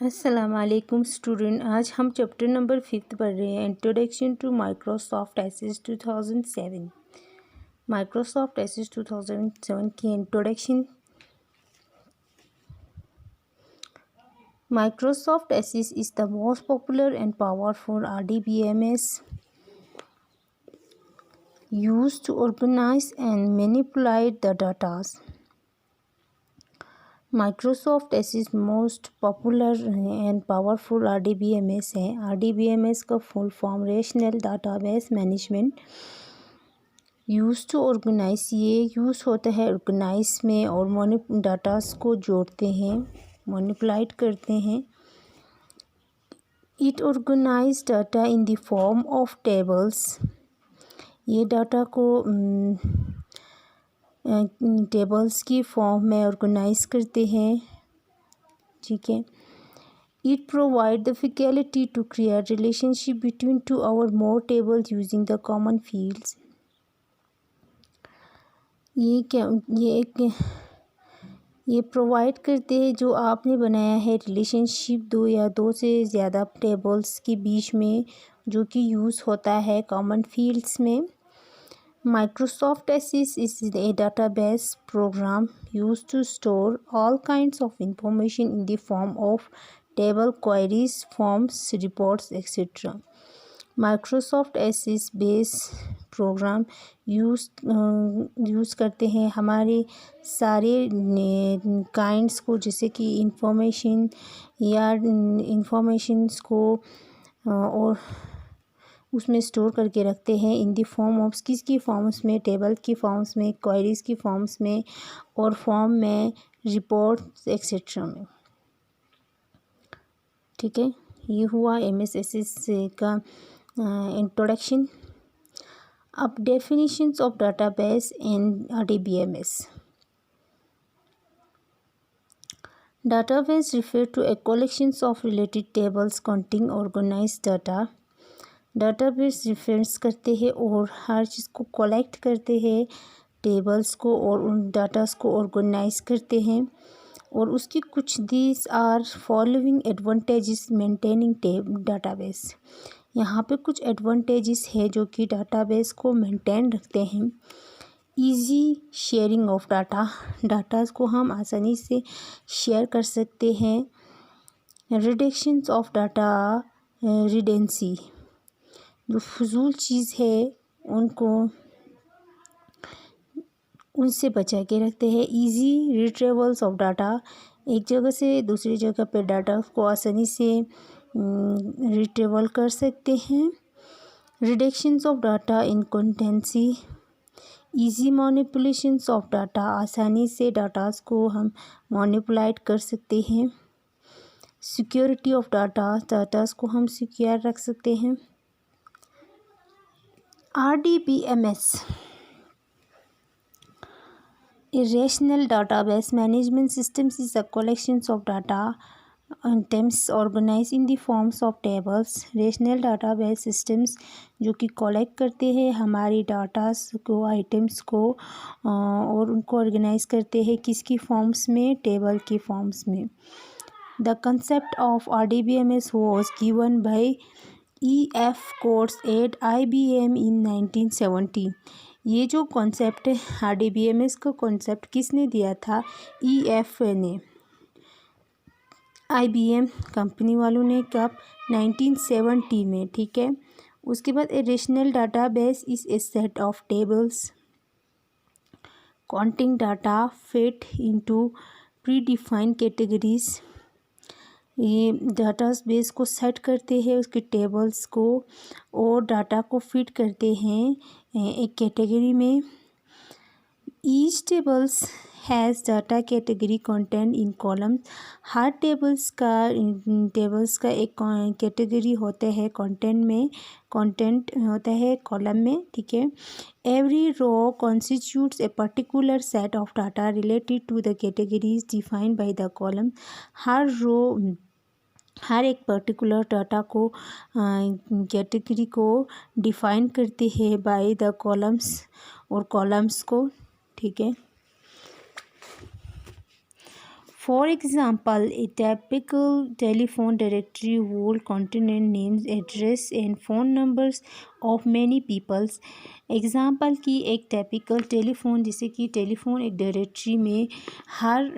अस्सलामुअलैकुम स्टूडेंट। आज हम चैप्टर नंबर 5 पढ़ रहे हैं, introduction to Microsoft Access 2007। Microsoft Access 2007 की introduction. Microsoft Access is the most popular and powerful RDBMS used to organize and manipulate the data. Microsoft Access most popular and powerful RDBMS है। RDBMS का full form rational database management use to organize, ये use होता है organise में और datas को जोड़ते हैं, मैनिपुलेट करते हैं। It organize data in the form of tables, ये डाटा को टेबल्स की फॉर्म में ऑर्गेनाइज करते हैं, ठीक है। It provide the facility to create relationship between two और more tables using the common fields. ये प्रोवाइड करते हैं जो आपने बनाया है रिलेशनशिप दो या दो से ज़्यादा टेबल्स के बीच में, जो कि यूज़ होता है कॉमन फील्ड्स में। Microsoft Access is a database program used to store all kinds of information in the form of table, queries, forms, reports, etc. Microsoft Access base programme use करते हैं हमारे सारे काइंड्स को, जैसे कि इंफॉर्मेशन या informations को और उसमें स्टोर करके रखते हैं इन दी फॉर्म ऑफ, किसकी फॉर्म्स में, टेबल की फॉर्म्स में, क्वेरीज की फॉर्म्स में और फॉर्म में, रिपोर्ट्स एक्सेट्रा में, ठीक है। ये हुआ MS Access का इंट्रोडक्शन। अब definitions of database and RDBMS। Database refer to a collections of related tables containing organized data। Database reference करते हैं और हर चीज़ को कलेक्ट करते हैं, टेबल्स को, और उन डाटास को ऑर्गेनाइज करते हैं। और उसकी कुछ these are following advantages maintaining database. यहाँ पे कुछ एडवांटेजेस है जो कि डाटाबेस को मेंटेन रखते हैं। इजी शेयरिंग ऑफ डाटास को हम आसानी से शेयर कर सकते हैं। रिडक्शंस ऑफ डाटा रिडेंसी, जो फजूल चीज़ है उनसे बचा के रखते हैं। इजी रिट्रीवल्स ऑफ डाटा, एक जगह से दूसरी जगह पे डाटा को आसानी से रिट्रीवल कर सकते हैं। Reductions of data inconsistency, easy manipulations of data, आसानी से डाटास को हम मैनिपुलेट कर सकते हैं। सिक्योरिटी ऑफ डाटास को हम सिक्योर रख सकते हैं। RDBMS, a rational database management system, is a collection of data items organized in the forms of tables। rational database systems जो कि कलेक्ट करते हैं हमारी डाटास को, आइटम्स को, और उनको ऑर्गेनाइज करते हैं किसकी फॉर्म्स में, टेबल की फॉर्म्स में। The concept of RDBMS was given by EF Coates at IBM in 1970। ये जो कॉन्सेप्ट है RDBMS का कॉन्सेप्ट किसने दिया था? EF ने, IBM कंपनी वालों ने, कब? 1970 में, ठीक है। उसके बाद a rational database is a set of tables containing data fit into predefined categories. ये डाटाबेस को सेट करते हैं, उसके टेबल्स को और डाटा को फिट करते हैं एक कैटेगरी में। Each tables has data category content in column, her tables का एक कैटेगरी होता है कंटेंट होता है कॉलम में, ठीक है। Every row constitutes a particular set of data related to the categories defined by the column. हर एक पर्टिकुलर डाटा को कैटेगरी को डिफाइन करती है बाय द कॉलम्स और कॉलम्स को, ठीक है। For example, a typical telephone directory would contain names, address and phone numbers of many peoples. Example की एक टाइपिकल टेलीफोन, जैसे कि टेलीफोन एक डायरेक्टरी में हर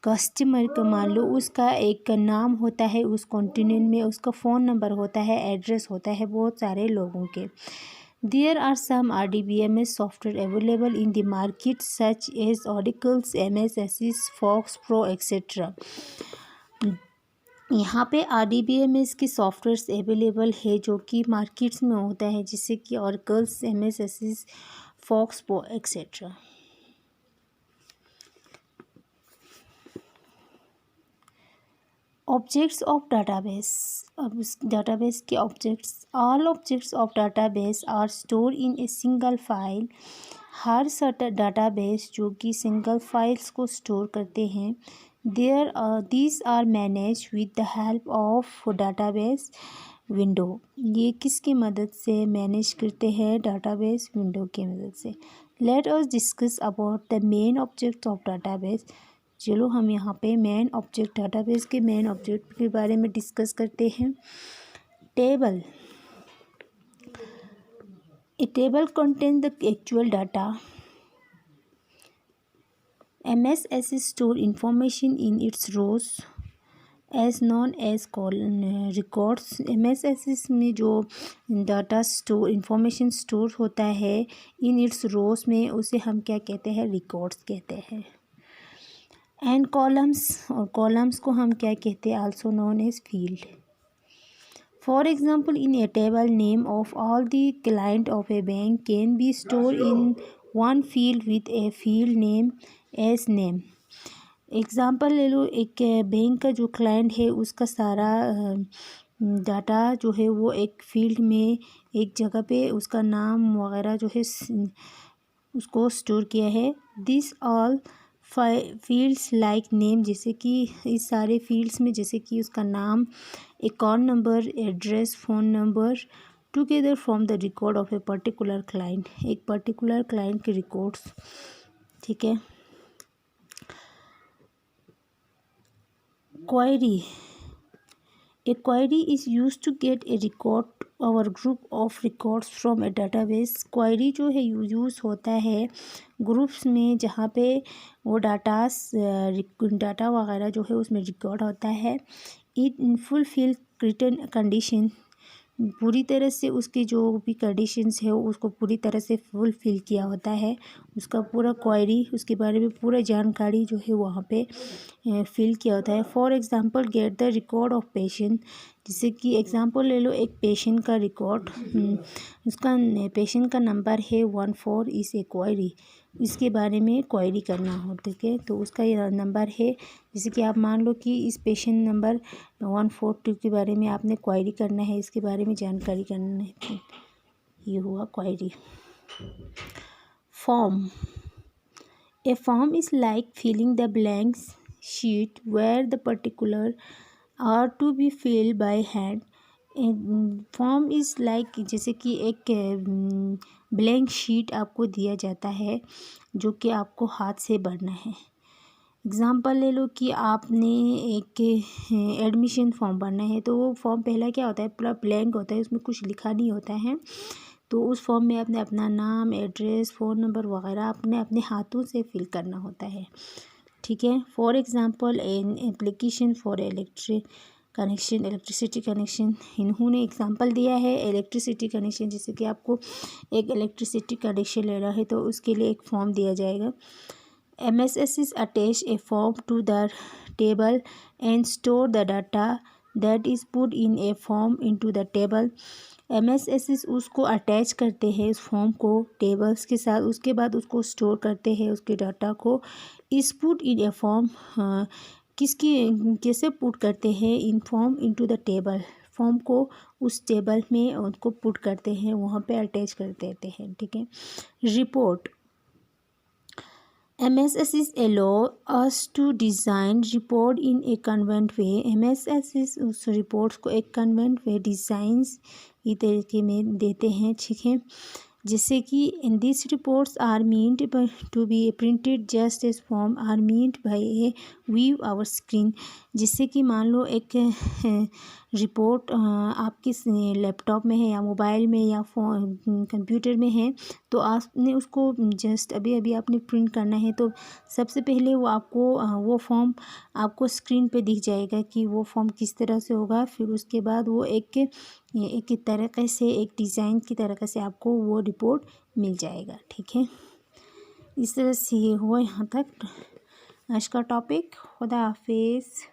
कस्टमर का मान लो उसका एक नाम होता है, उस कॉन्टिनेंट में उसका फ़ोन नंबर होता है, एड्रेस होता है बहुत सारे लोगों के. There are some RDBMS software available in the market such as Oracle's MS Access, Fox Pro etc. यहाँ पे RDBMS की सॉफ्टवेयर्स अवेलेबल है जो कि मार्केट्स में होता है, जिससे कि Oracle's MS Access, Fox Pro etc. Objects of database. अब इस डाटाबेस के objects. All objects of database are store in a single file. हर डाटाबेस जो कि सिंगल फाइल्स को स्टोर करते हैं. These are manage with the help of database window. ये किसकी मदद से मैनेज करते हैं? डाटाबेस विंडो की मदद से. Let us discuss about the main object of database. चलो हम यहाँ पे मेन ऑब्जेक्ट, डाटाबेस के मेन ऑब्जेक्ट के बारे में डिस्कस करते हैं. Table. A table contain the actual data. MS Access store information in its rows as known as records. MS Access में जो डाटा स्टोर इंफॉर्मेशन स्टोर होता है इन इट्स रोज में, उसे हम क्या कहते हैं? रिकॉर्ड्स कहते हैं. एंड कॉलम्स, और कॉलम्स को हम क्या कहते हैं? Also known as field. For example, in a table name of all the client of a bank can be store in one field with a field name as name. Example ले लो, एक bank का जो client है उसका सारा data जो है वो एक फील्ड में, एक जगह पे उसका नाम वगैरह जो है उसको स्टोर किया है. This all fields like name, जैसे कि इस सारे फील्ड्स में जैसे कि उसका नाम, account number, address, phone number, together from the record of a particular client. एक पर्टिकुलर क्लाइंट के रिकॉर्ड्स. ठीक है. Query. A query is used to get a record or group of records from a database. Query जो है use होता है groups में, जहाँ पे वो डाटा वगैरह जो है उसमें रिकॉर्ड होता है. It fulfil written condition. पूरी तरह से उसकी जो भी कंडीशंस है उसको पूरी तरह से फुलफिल किया होता है. उसका पूरा क्वेरी, उसके बारे में पूरा जानकारी जो है वहाँ पे फिल किया होता है. For example, get the record of patient. जैसे कि एग्ज़ाम्पल ले लो, एक पेशेंट का रिकॉर्ड, उसका पेशेंट का नंबर है 14 इस ए क्वेरी. इसके बारे में क्वेरी करना हो, ठीक है. तो उसका ये नंबर है, जैसे कि आप मान लो कि इस पेशेंट नंबर 142 के बारे में आपने क्वेरी करना है, इसके बारे में जानकारी करना है. ये हुआ query. Form. A form is like filling the blank sheet where the particular are to be filled by hand. Form is like, जैसे कि एक ब्लैंक शीट आपको दिया जाता है जो कि आपको हाथ से भरना है. एग्ज़ाम्पल ले लो कि आपने एक एडमिशन फॉर्म भरना है, तो वो फॉर्म पहला क्या होता है? पूरा ब्लैंक होता है, उसमें कुछ लिखा नहीं होता है. तो उस फॉर्म में आपने अपना नाम, एड्रेस, फ़ोन नंबर वगैरह अपने हाथों से फिल करना होता है. ठीक है. For example, an application for electricity connection. इन्होंने एग्ज़ाम्पल दिया है इलेक्ट्रिसिटी कनेक्शन, जैसे कि आपको एक इलेक्ट्रिसिटी कनेक्शन लेना है तो उसके लिए एक फॉर्म दिया जाएगा. MS Access attach a form to the table and store the data that is put in a form into the table. MS Access उसको अटैच करते हैं इस फॉर्म को टेबल्स के साथ, उसके बाद उसको स्टोर करते हैं उसके डाटा को. इस पुट इन ए फॉर्म, कैसे पुट करते हैं? In form into the table. Form को उस टेबल में उनको पुट करते हैं, वहाँ पे अटैच कर देते हैं. ठीक है. Report. MS Access allow us to design report in a convenient way. MS Access उस रिपोर्ट्स को एक कन्वेंट वे डिज़ाइंस ये तरीके में देते हैं. ठीक है. जिससे कि in this reports are meant to be printed just as form are meant by a view our screen. जिससे कि मान लो एक रिपोर्ट आपके लैपटॉप में है या मोबाइल में या फ़ोन कंप्यूटर में है, तो आपने उसको जस्ट अभी अभी आपने प्रिंट करना है, तो सबसे पहले वो आपको वो फॉर्म आपको स्क्रीन पे दिख जाएगा कि वो फॉर्म किस तरह से होगा। फिर उसके बाद वो एक तरीके से एक डिज़ाइन की तरीके से आपको वो रिपोर्ट मिल जाएगा। ठीक है, इस तरह से ये हुआ यहाँ तक आज का टॉपिक। खुदा हाफिज़।